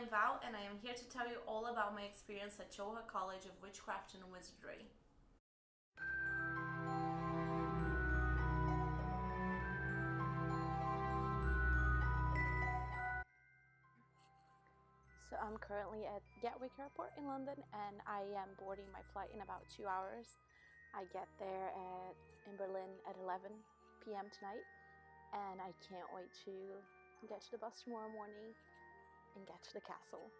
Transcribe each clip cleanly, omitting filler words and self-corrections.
am Val, and I am here to tell you all about my experience at Choha College of Witchcraft and Wizardry. So I'm currently at Gatwick Airport in London, and I am boarding my flight in about 2 hours. I get there in Berlin at 11 p.m. tonight, and I can't wait to get to the bus tomorrow morning and get to the castle.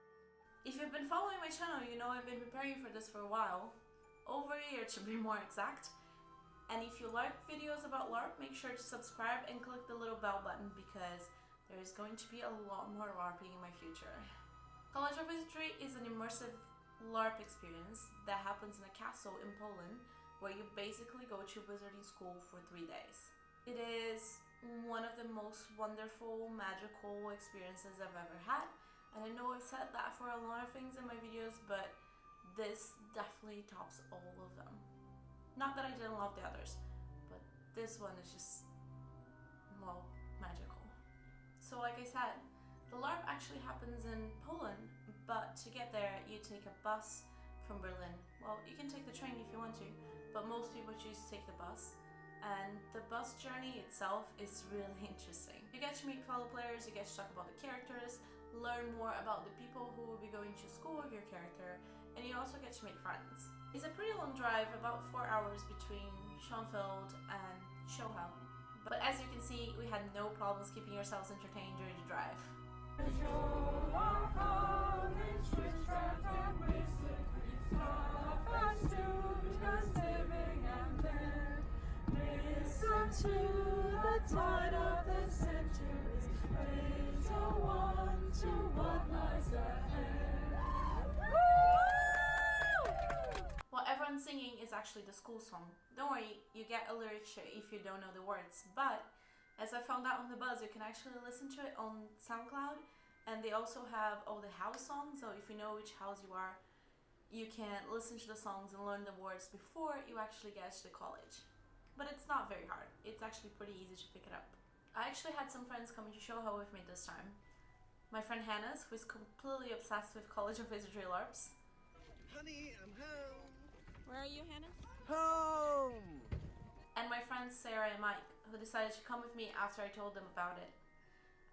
If you've been following my channel, you know I've been preparing for this for a while, over a year to be more exact. And if you like videos about LARP, make sure to subscribe and click the little bell button because there is going to be a lot more LARPing in my future. College of Wizardry is an immersive LARP experience that happens in a castle in Poland where you basically go to wizarding school for 3 days. It is one of the most wonderful, magical experiences I've ever had, and I know I've said that for a lot of things in my videos, but this definitely tops all of them. Not that I didn't love the others, but this one is just, well, magical. So like I said, the LARP actually happens in Poland, but to get there you take a bus from Berlin. Well, you can take the train if you want to, but most people choose to take the bus. And the bus journey itself is really interesting. You get to meet fellow players, you get to talk about the characters, learn more about the people who will be going to school with your character, and you also get to make friends. It's a pretty long drive, about 4 hours between Schoenfeld and Choha. But as you can see, we had no problems keeping ourselves entertained during the drive. To the tide of the centuries, raise a wand to what lies ahead. What everyone's singing is actually the school song. Don't worry, you get a lyric if you don't know the words, but as I found out on the bus, you can actually listen to it on SoundCloud, and they also have all the house songs, so if you know which house you are, you can listen to the songs and learn the words before you actually get to the college. But it's not very hard. It's actually pretty easy to pick it up. I actually had some friends coming to Choha with me this time. My friend Hannah, who is completely obsessed with College of Wizardry LARPs. Honey, I'm home. Where are you, Hannah? Home! And my friends Sarah and Mike, who decided to come with me after I told them about it.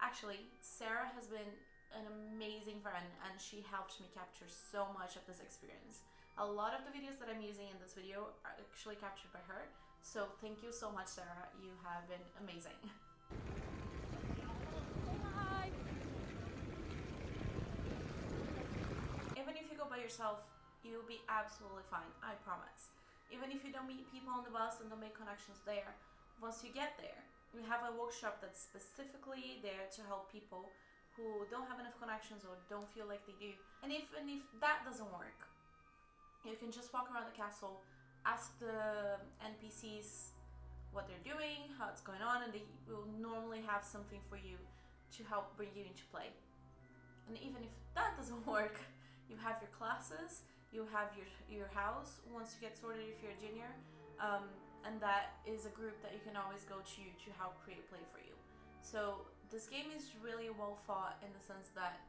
Actually, Sarah has been an amazing friend, and she helped me capture so much of this experience. A lot of the videos that I'm using in this video are actually captured by her, so thank you so much, Sarah. You have been amazing. Hi! Even if you go by yourself, you'll be absolutely fine, I promise. Even if you don't meet people on the bus and don't make connections there, once you get there, we have a workshop that's specifically there to help people who don't have enough connections or don't feel like they do. And even if that doesn't work, you can just walk around the castle, ask the NPCs what they're doing, how it's going on, and they will normally have something for you to help bring you into play. And even if that doesn't work, you have your classes, you have your house once you get sorted if you're a junior, and that is a group that you can always go to help create play for you. So this game is really well thought in the sense that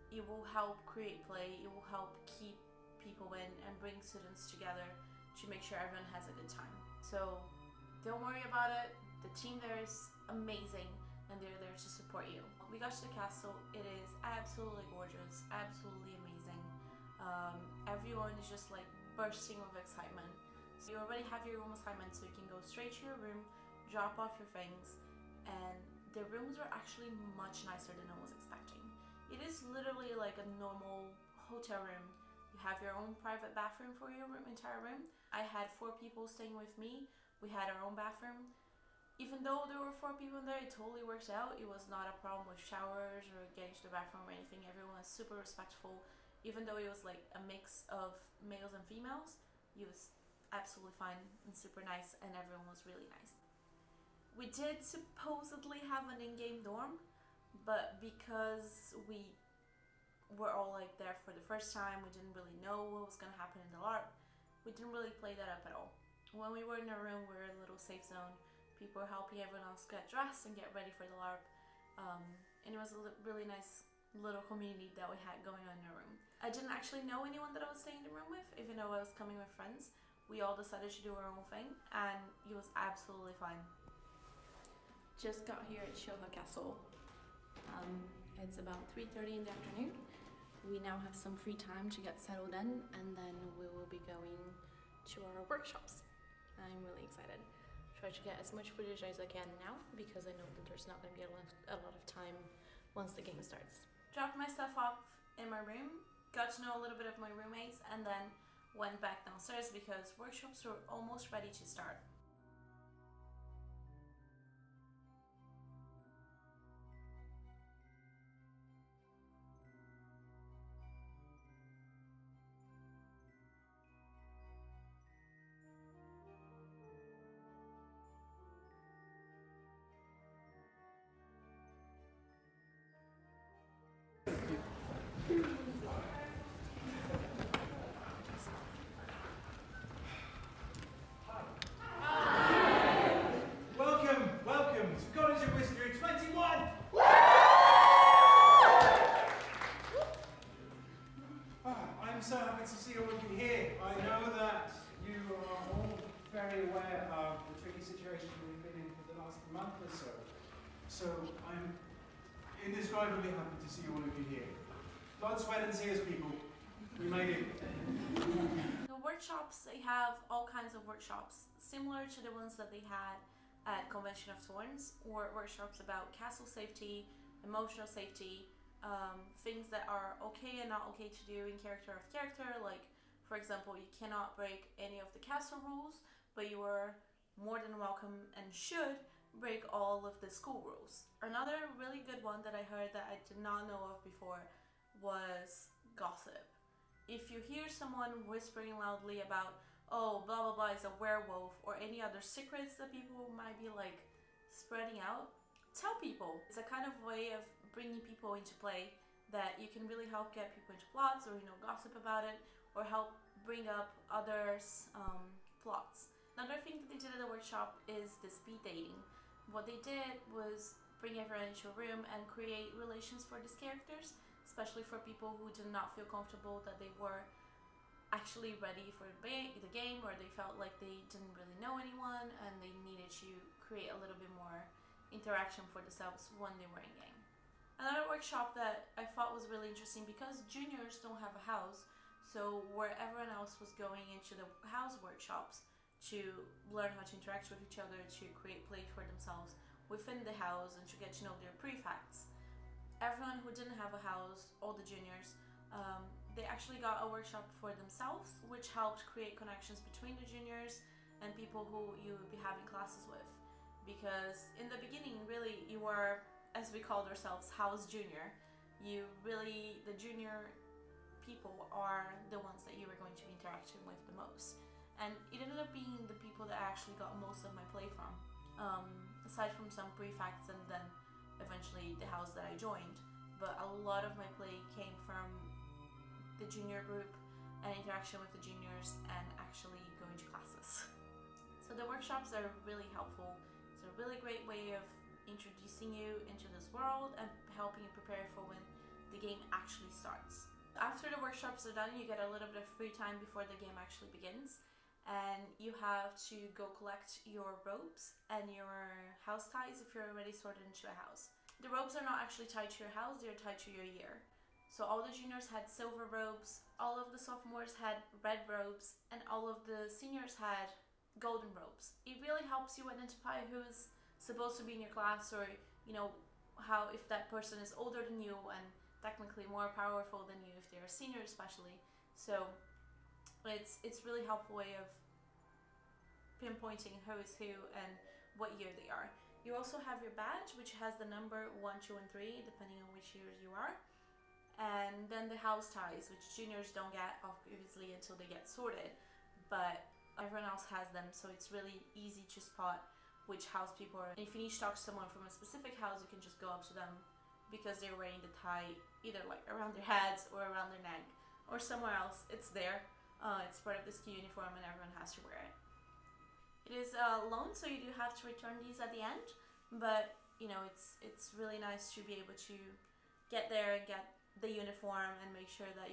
it will help create play, it will help keep people in and bring students together to make sure everyone has a good time. So don't worry about it, the team there is amazing and they're there to support you. We got to the castle, it is absolutely gorgeous, absolutely amazing. Everyone is just like bursting with excitement. So you already have your room assignment, so you can go straight to your room, drop off your things, and the rooms are actually much nicer than I was expecting. It is literally like a normal hotel room. You have your own private bathroom for your entire room. I had 4 people staying with me. We had our own bathroom. Even though there were 4 people in there, it totally worked out. It was not a problem with showers or getting to the bathroom or anything. Everyone was super respectful. Even though it was like a mix of males and females, it was absolutely fine and super nice, and everyone was really nice. We did supposedly have an in-game dorm, but because we were all like there for the first time, we didn't really know what was going to happen in the LARP. We didn't really play that up at all. When we were in our room, we were in a little safe zone. People were helping everyone else get dressed and get ready for the LARP. And it was a really nice little community that we had going on in our room. I didn't actually know anyone that I was staying in the room with, even though I was coming with friends. We all decided to do our own thing, and it was absolutely fine. Just got here at Shoha Castle. It's about 3:30 in the afternoon. We now have some free time to get settled in, and then we will be going to our workshops. I'm really excited. Try to get as much footage as I can now, because I know that there's not going to be a lot of time once the game starts. Dropped my stuff off in my room, got to know a little bit of my roommates, and then went back downstairs because workshops were almost ready to start. Welcome to College of Wizardry 21! I'm so happy to see all of you here. I know that you are all very aware of the tricky situation we've been in for the last month or so. So I'm indescribably happy to see all of you here. Blood, sweat and tears, people. We made it. The workshops, they have all kinds of workshops, similar to the ones that they had at Convention of Thorns, or workshops about castle safety, emotional safety, things that are okay and not okay to do in character of character, like, for example, you cannot break any of the castle rules, but you are more than welcome and should break all of the school rules. Another really good one that I heard that I did not know of before was gossip. If you hear someone whispering loudly about, oh, blah blah blah is a werewolf, or any other secrets that people might be like spreading out, tell people. It's a kind of way of bringing people into play that you can really help get people into plots, or gossip about it, or help bring up others' plots. Another thing that they did at the workshop is the speed dating. What they did was bring everyone into a room and create relations for these characters, especially for people who did not feel comfortable that they were actually ready for the game, or they felt like they didn't really know anyone and they needed to create a little bit more interaction for themselves when they were in game. Another workshop that I thought was really interesting, because juniors don't have a house, so where everyone else was going into the house workshops to learn how to interact with each other, to create play for themselves within the house and to get to know their prefects, everyone who didn't have a house, all the juniors, they actually got a workshop for themselves, which helped create connections between the juniors and people who you would be having classes with. Because in the beginning, really, you were, as we called ourselves, house junior. The junior people are the ones that you were going to be interacting with the most. And it ended up being the people that I actually got most of my play from, aside from some prefects and then eventually the house that I joined. But a lot of my play came from the junior group and interaction with the juniors and actually going to classes. So the workshops are really helpful. It's a really great way of introducing you into this world and helping you prepare for when the game actually starts. After the workshops are done, you get a little bit of free time before the game actually begins, and you have to go collect your robes and your house ties if you're already sorted into a house. The robes are not actually tied to your house, they're tied to your year. So all the juniors had silver robes, all of the sophomores had red robes, and all of the seniors had golden robes. It really helps you identify who's supposed to be in your class, or how, if that person is older than you and technically more powerful than you if they're a senior especially. So it's really helpful way of pinpointing who is who and what year they are. You also have your badge, which has the number 1, 2, and 3 depending on which years you are. And then the house ties, which juniors don't get obviously until they get sorted, but everyone else has them, so it's really easy to spot which house people are. And if you need to talk to someone from a specific house, you can just go up to them because they're wearing the tie either like around their heads or around their neck or somewhere else. It's there. It's part of the ski uniform and everyone has to wear it. It is a loan, so you do have to return these at the end, but it's really nice to be able to get there and get the uniform and make sure that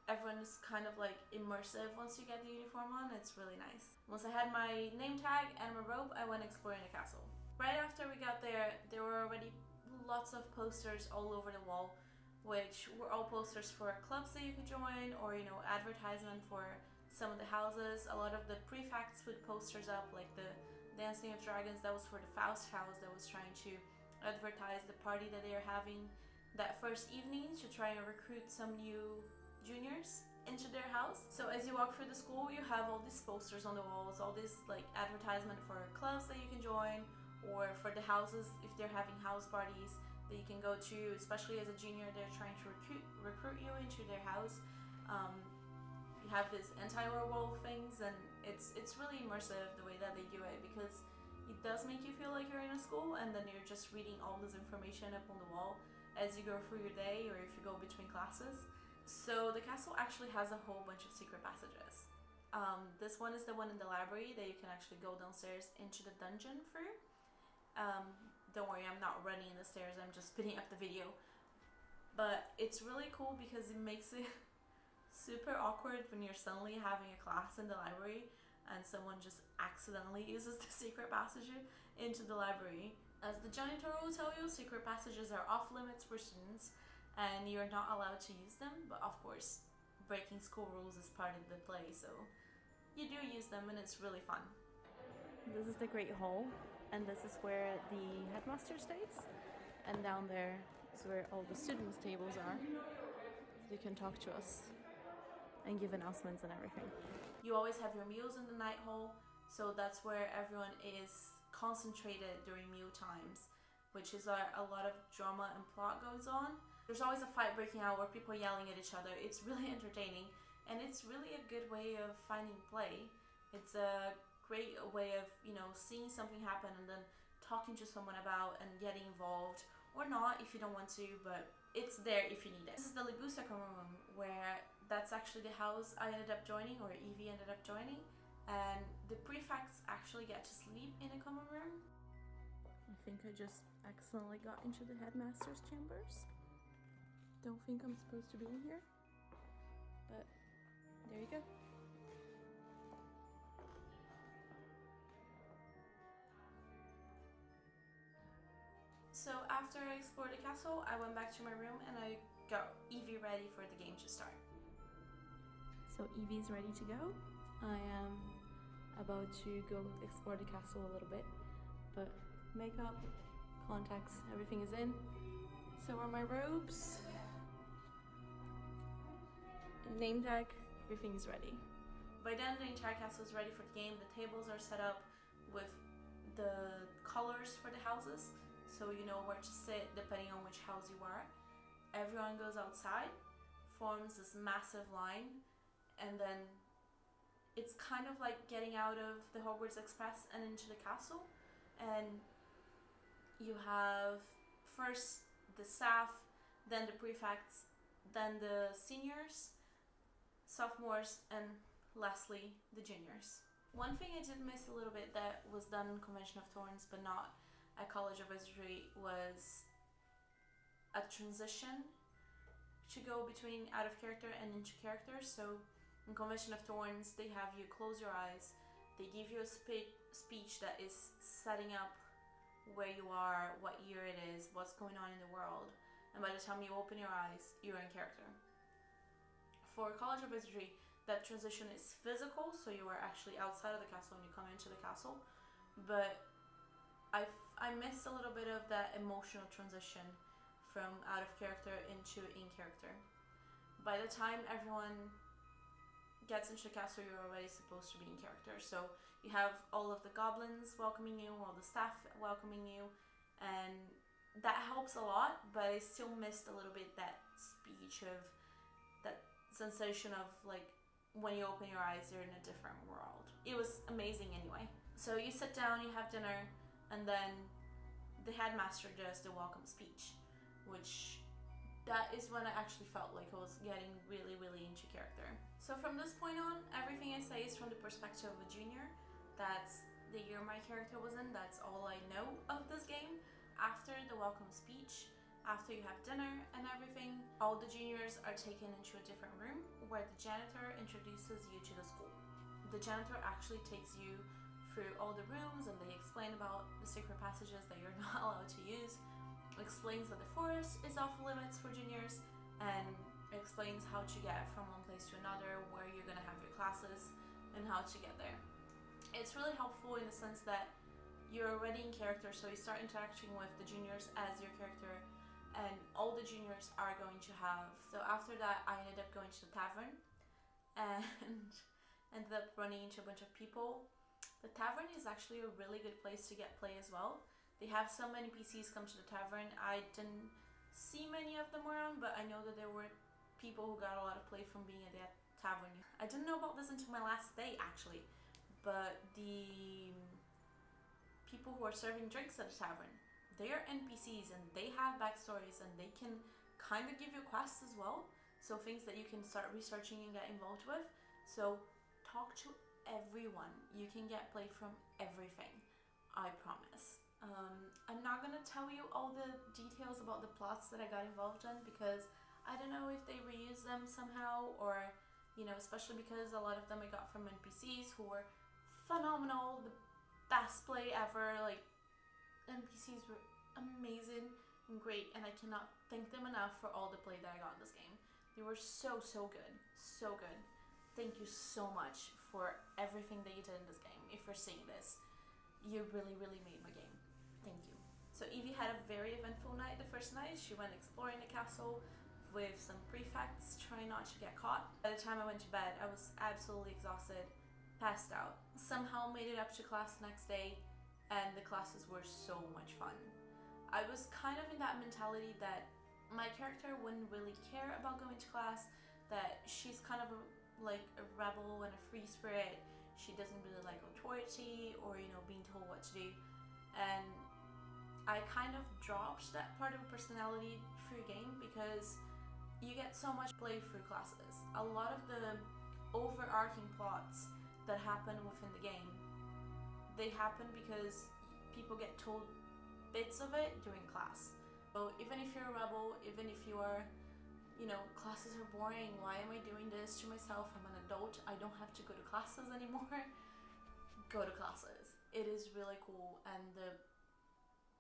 everyone is kind of like immersive once you get the uniform on. It's really nice. Once I had my name tag and my robe, I went exploring the castle. Right after we got there were already lots of posters all over the wall, which were all posters for clubs that you could join, or advertisement for some of the houses. A lot of the prefects put posters up, like the Dancing of Dragons, that was for the Faust house, that was trying to advertise the party that they are having that first evening to try and recruit some new juniors into their house. So as you walk through the school, you have all these posters on the walls, all this like advertisement for clubs that you can join, or for the houses if they're having house parties that you can go to. Especially as a junior, they're trying to recruit you into their house. You have these anti-werewolf things, and it's really immersive the way that they do it, because it does make you feel like you're in a school, and then you're just reading all this information up on the wall as you go through your day, or if you go between classes. So the castle actually has a whole bunch of secret passages. This one is the one in the library that you can actually go downstairs into the dungeon through. Don't worry, I'm not running the stairs, I'm just speeding up the video. But it's really cool because it makes it super awkward when you're suddenly having a class in the library and someone just accidentally uses the secret passage into the library. As the janitor will tell you, secret passages are off limits for students and you're not allowed to use them, but of course breaking school rules is part of the play, so you do use them and it's really fun. This is the Great Hall, and this is where the headmaster stays, and down there is where all the students' tables are. They can talk to us and give announcements and everything. You always have your meals in the night hall, so that's where everyone is concentrated during meal times, which is a lot of drama and plot goes on. There's always a fight breaking out where people are yelling at each other. It's really entertaining, and it's really a good way of finding play. It's a great way of, seeing something happen and then talking to someone about and getting involved, or not if you don't want to, but it's there if you need it. This is the Libusa common room, where that's actually the house I ended up joining, or Evie ended up joining, and the prefects actually get to sleep in a common room. I think I just accidentally got into the headmaster's chambers. Don't think I'm supposed to be in here, but there you go. So after I explored the castle, I went back to my room and I got Evie ready for the game to start. So Evie's ready to go. I am about to go explore the castle a little bit, but makeup, contacts, everything is in. So are my robes, name tag, everything is ready. By then the entire castle is ready for the game. The tables are set up with the colors for the houses, so you know where to sit depending on which house you are. Everyone goes outside, forms this massive line, and then it's kind of like getting out of the Hogwarts Express and into the castle. And you have first the staff, then the prefects, then the seniors, sophomores, and lastly the juniors. One thing I did miss a little bit that was done in Convention of Thorns but not at College of Wizardry was a transition to go between out of character and into character. So in Convention of Thorns, they have you close your eyes, they give you a speech that is setting up where you are, what year it is, what's going on in the world, and by the time you open your eyes, you're in character. For College of Wizardry, that transition is physical, so you are actually outside of the castle when you come into the castle, but I missed a little bit of that emotional transition from out of character into in character. By the time everyone gets into the castle, you're already supposed to be in character. So you have all of the goblins welcoming you, all the staff welcoming you, and that helps a lot, but I still missed a little bit that speech of that sensation of like when you open your eyes, you're in a different world. It was amazing anyway. So you sit down, you have dinner, and then the headmaster does the welcome speech, which that is when I actually felt like I was getting really, really into character. So from this point on, everything I say is from the perspective of a junior. That's the year my character was in, that's all I know of this game. After the welcome speech, After you have dinner and everything, all the juniors are taken into a different room where the janitor introduces you to the school. The janitor actually takes you through all the rooms and they explain about the secret passages that you're not allowed to use, explains that the forest is off limits for juniors, and explains how to get from one place to another, where you're gonna have your classes, and how to get there. It's really helpful in the sense that you're already in character, so you start interacting with the juniors as your character, and all the juniors are going to have. So after that, I ended up going to the tavern and ended up running into a bunch of people. The tavern is actually a really good place to get play as well. They have so many PCs come to the tavern. I didn't see many of them around, but I know that there were people who got a lot of play from being at that tavern. I didn't know about this until my last day actually, but the people who are serving drinks at the tavern, they are NPCs and they have backstories and they can kind of give you quests as well. So things that you can start researching and get involved with. So talk to everyone. You can get play from everything, I promise. I'm not gonna tell you all the details about the plots that I got involved in because I don't know if they reuse them somehow, or especially because a lot of them I got from NPCs who were phenomenal, the best play ever. Like, NPCs were amazing and great, and I cannot thank them enough for all the play that I got in this game. They were so good, so good. Thank you so much for everything that you did in this game. If you're seeing this, you really made my game. Thank you. So Evie had a very eventful night the first night. She went exploring the castle with some prefects, trying not to get caught. By the time I went to bed, I was absolutely exhausted, passed out. Somehow made it up to class the next day, and the classes were so much fun. I was kind of in that mentality that my character wouldn't really care about going to class, that she's kind of like a rebel and a free spirit. She doesn't really like authority or being told what to do, and I kind of dropped that part of her personality through game because you get so much play through classes. A lot of the overarching plots that happen within the game, they happen because people get told bits of it during class. So even if you're a rebel, even if you are, classes are boring, why am I doing this to myself? I'm an adult, I don't have to go to classes anymore. Go to classes. It is really cool, and the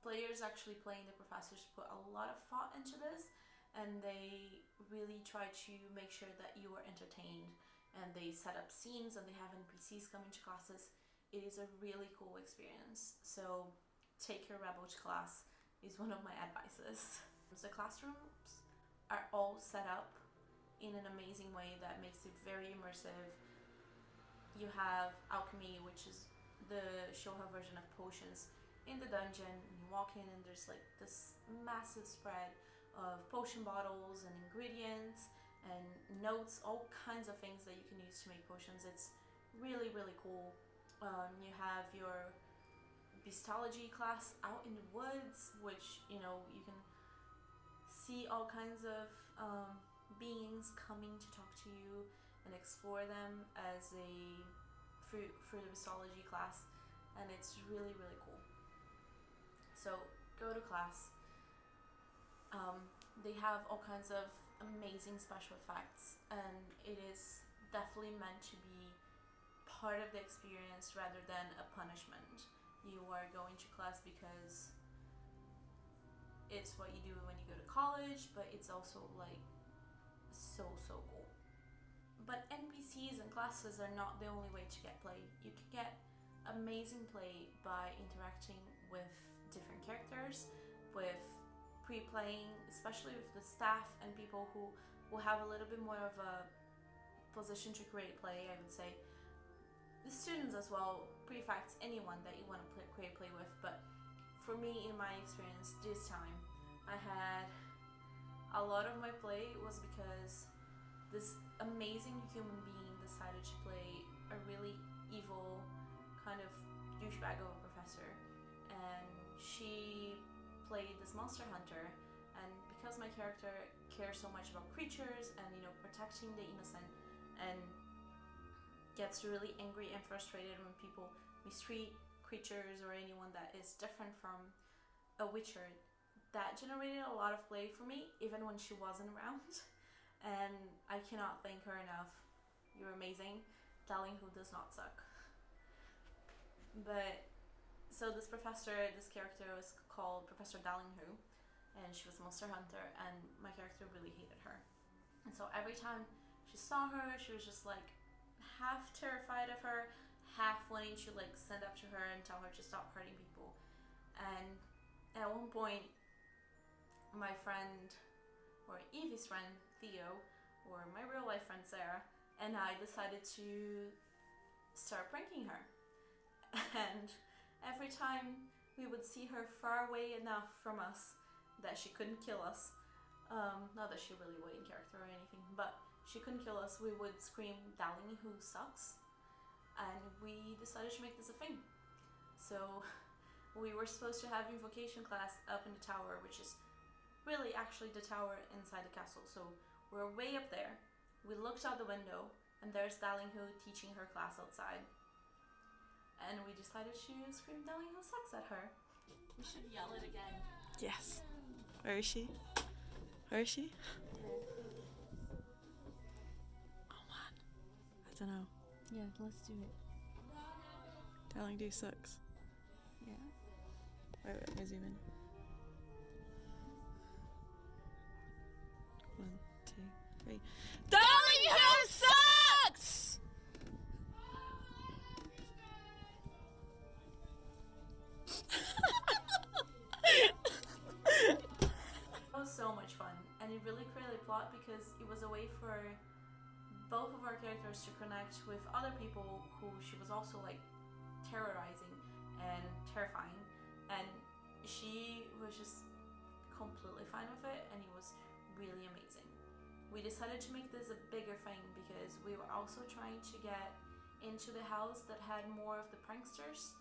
players actually playing the professors put a lot of thought into this, and they really try to make sure that you are entertained, and they set up scenes and they have NPCs coming to classes. It is a really cool experience. So take your rebel to class is one of my advices. The classrooms are all set up in an amazing way that makes it very immersive. You have Alchemy, which is the Shoha version of potions, in the dungeon. You walk in and there's like this massive spread of potion bottles and ingredients and notes, all kinds of things that you can use to make potions. It's really cool. You have your Beastology class out in the woods, which you can see all kinds of beings coming to talk to you and explore them as through the Beastology class, and it's really cool. So go to class. They have all kinds of amazing special effects, and it is definitely meant to be part of the experience rather than a punishment. You are going to class because it's what you do when you go to college, but it's also like so cool. But NPCs and classes are not the only way to get play. You can get amazing play by interacting with different characters, with pre-playing, especially with the staff and people who will have a little bit more of a position to create play, I would say. The students as well, prefects, anyone that you want to create play with. But for me, in my experience this time, I had a lot of my play was because this amazing human being decided to play a really evil kind of douchebag of a professor, and she played this monster hunter. And because my character cares so much about creatures and protecting the innocent, and gets really angry and frustrated when people mistreat creatures or anyone that is different from a witcher, that generated a lot of play for me, even when she wasn't around. And I cannot thank her enough. You're amazing. Dowling who does not suck. But so this character was called Professor Dowling who, and she was a monster hunter, and my character really hated her. And so every time she saw her, she was just like half terrified of her, half wanting to like stand up to her and tell her to stop hurting people. And at one point, my friend, or Evie's friend, Theo, or my real life friend Sarah, and I decided to start pranking her. And every time we would see her far away enough from us that she couldn't kill us, not that she really would in character or anything, but she couldn't kill us, we would scream, Dowling who sucks. And we decided to make this a thing. So we were supposed to have invocation class up in the tower, which is really actually the tower inside the castle. So we're way up there. We looked out the window and there's Dowling who teaching her class outside. And we decided to scream Dowling who sucks at her. We should yell it again. Yes. Where is she? Where is she? Oh man. I don't know. Yeah, let's do it. Dowling do sucks. Yeah. Wait, let me zoom in. 1, 2, 3. Dowling who sucks! It was so much fun, and it really created a plot because it was a way for both of our characters to connect with other people who she was also like terrorizing and terrifying, and she was just completely fine with it, and it was really amazing. We decided to make this a bigger thing because we were also trying to get into the house that had more of the pranksters.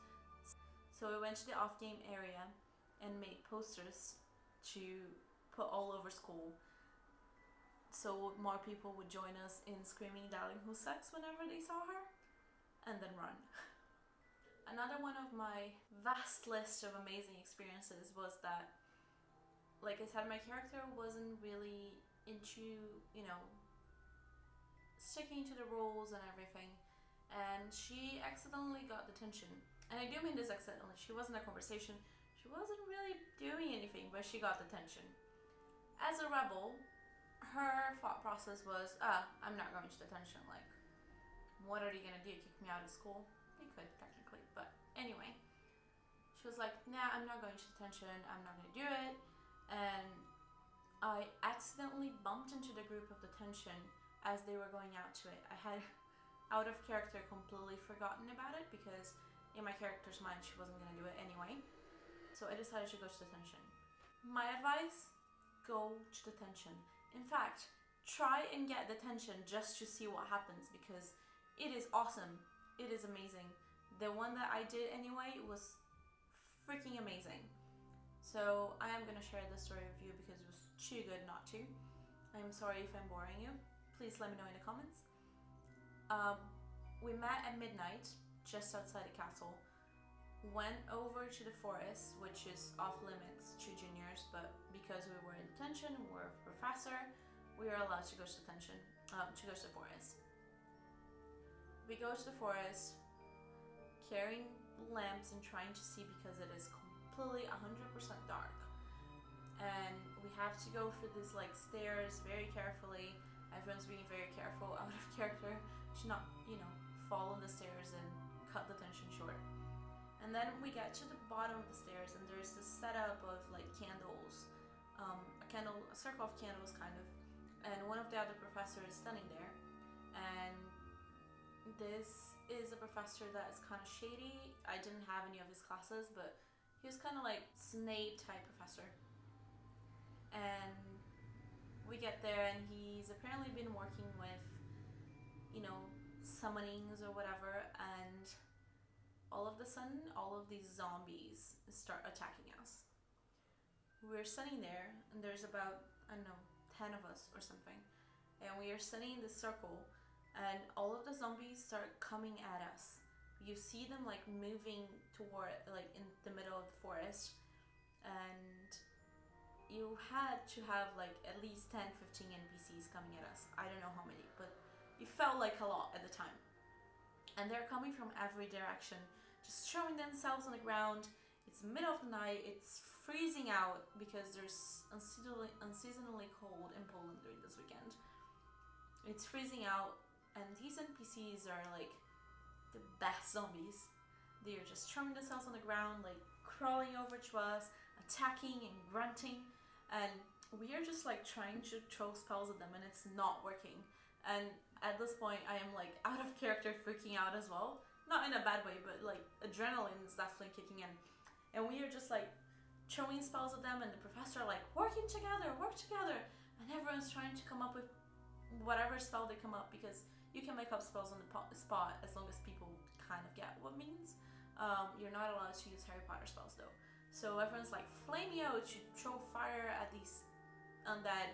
So we went to the off-game area and made posters to put all over school, so more people would join us in screaming Dowling who sucks whenever they saw her, and then run. Another one of my vast list of amazing experiences was that, like I said, my character wasn't really into, sticking to the rules and everything, and she accidentally got detention. And I do mean this accidentally. She wasn't a conversation, she wasn't really doing anything, but she got detention. As a rebel, her thought process was, I'm not going to detention, like, what are you gonna do, kick me out of school? They could, technically, but anyway. She was like, nah, I'm not going to detention, I'm not gonna do it. And I accidentally bumped into the group of detention as they were going out to it. I had, out of character, completely forgotten about it because in my character's mind she wasn't gonna do it anyway. So I decided to go to detention. My advice, go to detention. In fact, try and get detention just to see what happens because it is awesome. It is amazing. The one that I did anyway was freaking amazing. So I am going to share this story with you because it was too good not to. I'm sorry if I'm boring you. Please let me know in the comments. We met at midnight just outside the castle. Went over to the forest, which is off limits to juniors, but because we were in detention, we were a professor, we are allowed to go to detention, to go to the forest. We go to the forest, carrying lamps and trying to see because it is completely 100% dark. And we have to go through these like stairs very carefully. Everyone's being very careful out of character to not, fall on the stairs and cut the tension short. And then we get to the bottom of the stairs and there's this setup of like candles, a circle of candles kind of, and one of the other professors is standing there, and this is a professor that is kind of shady. I didn't have any of his classes, but he was kind of like Snape type professor. And we get there and he's apparently been working with, summonings or whatever, and all of a sudden, all of these zombies start attacking us. We're sitting there, and there's about, 10 of us or something. And we are sitting in this circle, and all of the zombies start coming at us. You see them, like, moving toward, like, in the middle of the forest. And you had to have like at least 10-15 NPCs coming at us. I don't know how many, but it felt like a lot at the time. And they're coming from every direction, just throwing themselves on the ground. It's middle of the night, it's freezing out because there's unseasonably cold in Poland during this weekend. It's freezing out, and these NPCs are like the best zombies. They're just throwing themselves on the ground, like crawling over to us, attacking and grunting, and we are just like trying to throw spells at them, and it's not working. And at this point, I am like out of character, freaking out as well. Not in a bad way, but like adrenaline is definitely kicking in. And we are just like throwing spells at them, and the professor like work together, and everyone's trying to come up with whatever spell they come up, because you can make up spells on the spot as long as people kind of get what it means. You're not allowed to use Harry Potter spells though. So everyone's like flaming out to throw fire at these undead.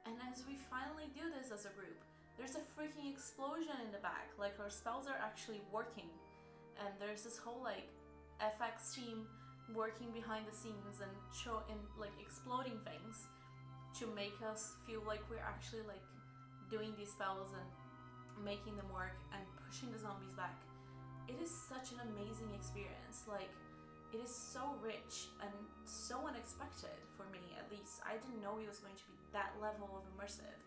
And as we finally do this as a group, there's a freaking explosion in the back. Like our spells are actually working, and there's this whole like FX team working behind the scenes and like exploding things to make us feel like we're actually like doing these spells and making them work and pushing the zombies back. It is such an amazing experience. Like, it is so rich and so unexpected for me, at least. I didn't know it was going to be that level of immersive.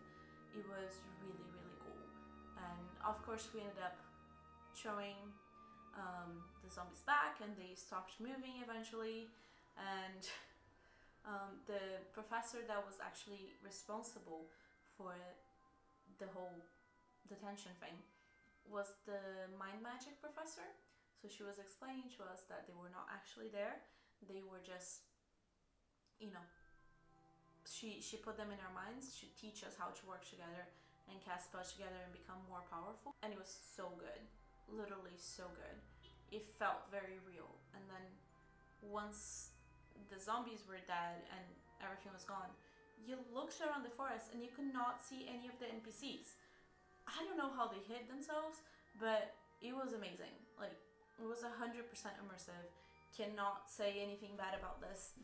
It was really, really cool. And of course we ended up throwing the zombies back, and they stopped moving eventually. And the professor that was actually responsible for the whole detention thing was the mind magic professor. So she was explaining to us that they were not actually there. They were just, you know, she put them in our minds to teach us how to work together and cast spells together and become more powerful. And it was so good, literally so good. It felt very real. And then once the zombies were dead and everything was gone, you looked around the forest and you could not see any of the NPCs. I don't know how they hid themselves, but it was amazing. Like, it was 100% immersive. Cannot say anything bad about this.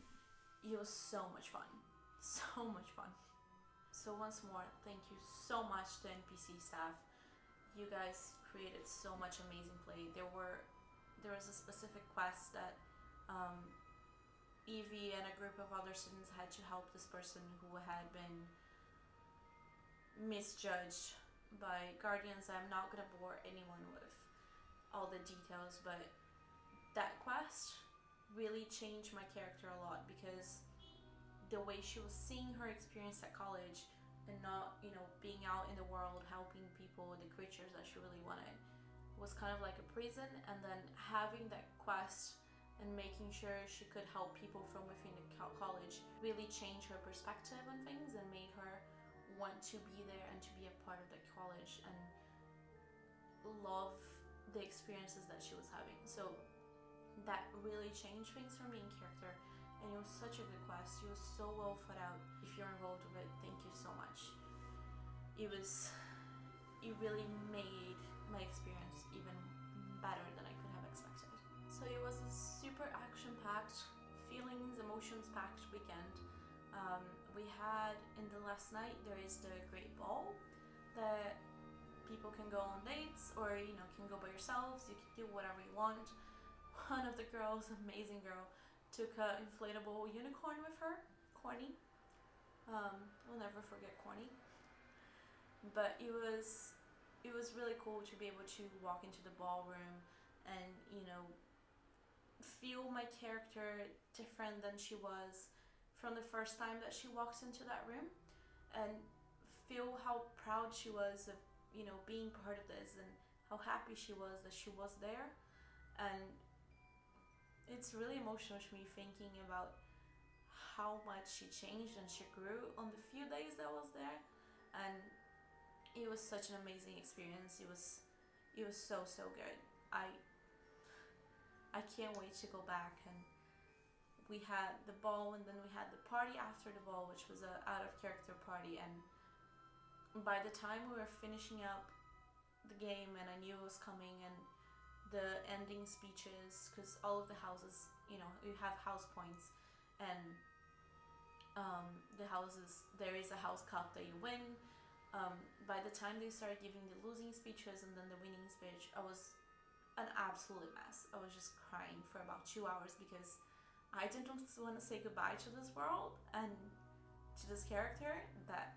It was so much fun. So much fun. So once more, thank you so much to NPC staff. You guys created so much amazing play. There was a specific quest that Evie and a group of other students had to help this person who had been misjudged by guardians. I'm not gonna bore anyone with all the details, but that quest really changed my character a lot, because the way she was seeing her experience at college and not, you know, being out in the world helping people, the creatures that she really wanted, was kind of like a prison. And then having that quest and making sure she could help people from within the college really changed her perspective on things and made her want to be there and to be a part of the college and love the experiences that she was having. So that really changed things for me in character, and it was such a good quest. It was so well thought out. If you're involved with it, thank you so much. It really made my experience even better than I could have expected. So it was a super action-packed, feelings, emotions-packed weekend. We had, in the last night, there is the Great Ball that people can go on dates, or, you know, can go by yourselves. You can do whatever you want. One of the girls, amazing girl, took an inflatable unicorn with her, Corny. We'll never forget Corny. But it was really cool to be able to walk into the ballroom and, you know, feel my character different than she was from the first time that she walked into that room, and feel how proud she was of, you know, being part of this, and how happy she was that she was there. And it's really emotional to me thinking about how much she changed and she grew on the few days that I was there. And it was such an amazing experience. It was so good. I can't wait to go back. And we had the ball, and then we had the party after the ball, which was a out of character party. And by the time we were finishing up the game and I knew it was coming, and the ending speeches, because all of the houses, you know, you have house points, and There is a house cup that you win. By the time they started giving the losing speeches and then the winning speech, I was an absolute mess. I was just crying for about 2 hours because I didn't want to say goodbye to this world and to this character. That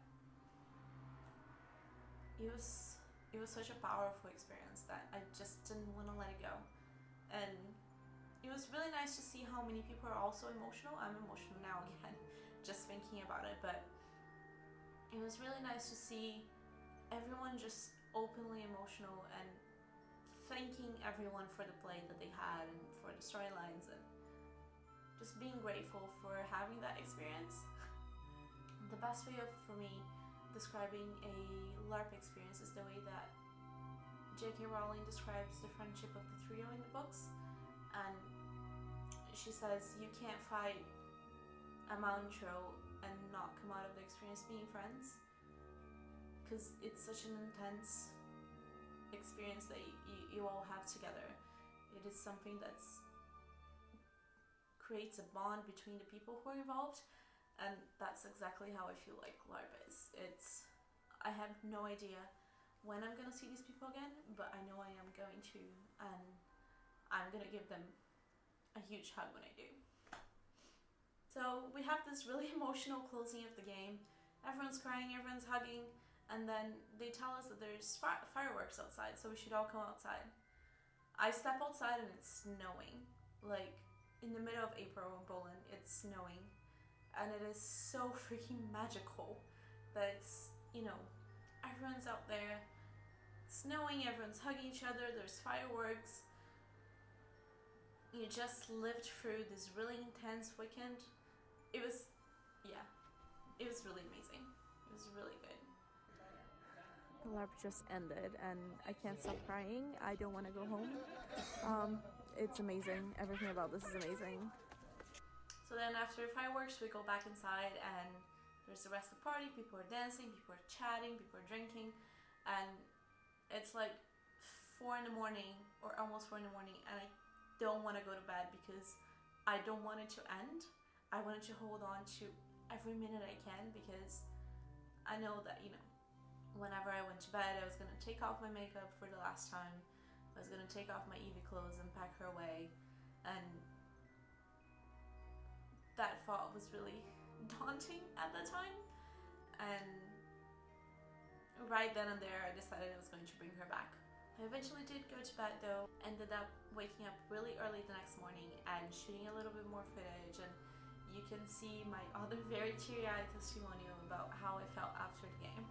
it was such a powerful experience that I just didn't want to let it go. And it was really nice to see how many people are also emotional. I'm emotional now again, just thinking about it, but it was really nice to see everyone just openly emotional and thanking everyone for the play that they had and for the storylines and just being grateful for having that experience. The best way for me describing a LARP experience is the way that J.K. Rowling describes the friendship of the trio in the books. And she says you can't fight a Mountro and not come out of the experience being friends, because it's such an intense experience that you all have together. It is something that's creates a bond between the people who are involved, and that's exactly how I feel like LARP is. I have no idea when I'm gonna see these people again, but I know I am going to, and I'm gonna give them a huge hug when I do. So we have this really emotional closing of the game. Everyone's crying, everyone's hugging, and then they tell us that there's fireworks outside, so we should all come outside. I step outside and it's snowing. Like, in the middle of April in Poland, it's snowing. And it is so freaking magical that it's, everyone's out there, it's snowing, everyone's hugging each other, there's fireworks. You just lived through this really intense weekend. It was really amazing. It was really good. The LARP just ended and I can't stop crying. I don't want to go home. It's amazing. Everything about this is amazing. So then after fireworks, we go back inside and there's the rest of the party. People are dancing, people are chatting, people are drinking. And it's like 4 in the morning or almost 4 in the morning, and I don't want to go to bed because I don't want it to end. I wanted to hold on to every minute I can because I know that, whenever I went to bed, I was going to take off my makeup for the last time. I was going to take off my Evie clothes and pack her away. And that thought was really daunting at the time. And right then and there, I decided I was going to bring her back. I eventually did go to bed though, ended up waking up really early the next morning and shooting a little bit more footage, and you can see my other very teary-eyed testimonial about how I felt after the game.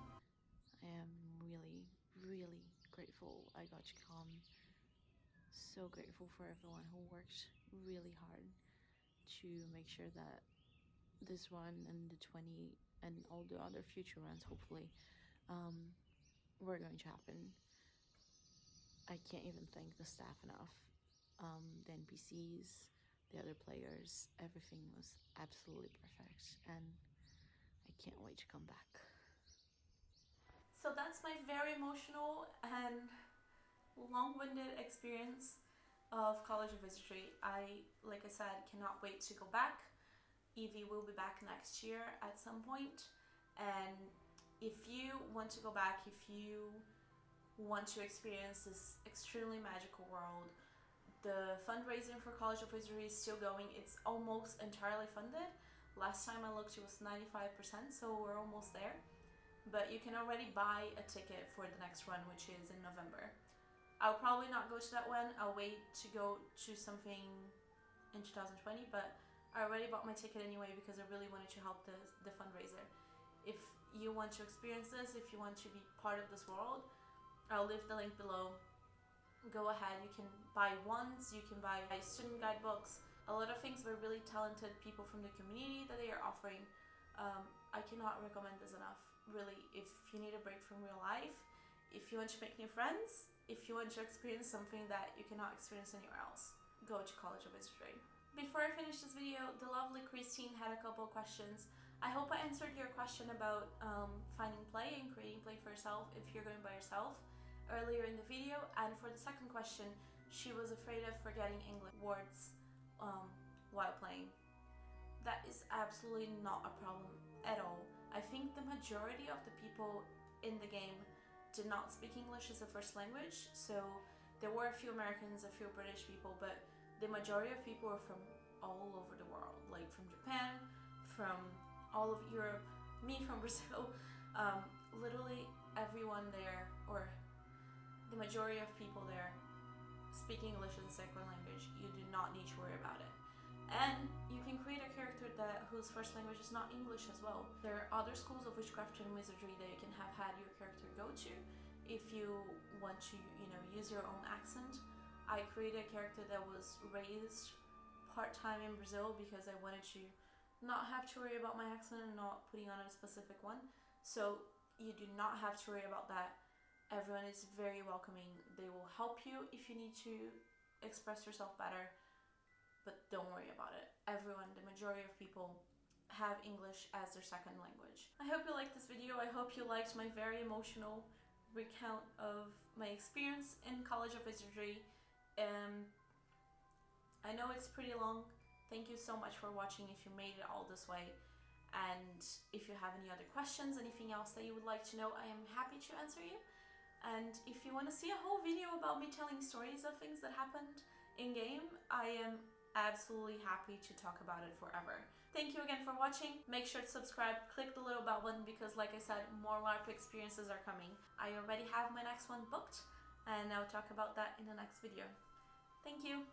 I am really, really grateful I got to come. So grateful for everyone who worked really hard to make sure that this run and the 20 and all the other future runs hopefully were going to happen. I can't even thank the staff enough. The NPCs, the other players, everything was absolutely perfect, and I can't wait to come back. So that's my very emotional and long-winded experience of College of Wizardry. Like I said, cannot wait to go back. Evie will be back next year at some point, and if you want to go back, if you want to experience this extremely magical world, the fundraising for College of Wizardry is still going. It's almost entirely funded. Last time I looked, it was 95%, so we're almost there. But you can already buy a ticket for the next run, which is in November. I'll probably not go to that one. I'll wait to go to something in 2020, but I already bought my ticket anyway because I really wanted to help the fundraiser. If you want to experience this, if you want to be part of this world, I'll leave the link below. Go ahead, you can buy ones, you can buy student guidebooks, a lot of things by really talented people from the community that they are offering. I cannot recommend this enough. Really, if you need a break from real life, if you want to make new friends, if you want to experience something that you cannot experience anywhere else, go to College of Wizardry. Before I finish this video, the lovely Christine had a couple of questions. I hope I answered your question about finding play and creating play for yourself if you're going by yourself earlier in the video. And for the second question, she was afraid of forgetting English words while playing. that is absolutely not a problem at all. I think the majority of the people in the game did not speak English as a first language, so there were a few Americans, a few British people, but the majority of people were from all over the world, like from Japan, from all of Europe, me from Brazil, literally everyone there, or the majority of people there, speak English as a second language. You do not need to worry about it. And you can create a character whose first language is not English as well. There are other schools of witchcraft and wizardry that you can have had your character go to if you want to, use your own accent. I created a character that was raised part-time in Brazil because I wanted to not have to worry about my accent and not putting on a specific one. So you do not have to worry about that. Everyone is very welcoming. They will help you if you need to express yourself better, but don't worry about it. Everyone, the majority of people, have English as their second language. I hope you liked this video. I hope you liked my very emotional recount of my experience in College of Wizardry. I know it's pretty long. Thank you so much for watching if you made it all this way. And if you have any other questions, anything else that you would like to know, I am happy to answer you. And if you want to see a whole video about me telling stories of things that happened in game, I am absolutely happy to talk about it forever. Thank you again for watching. Make sure to subscribe, click the little bell button because, like I said, more LARP experiences are coming. I already have my next one booked and I'll talk about that in the next video. Thank you.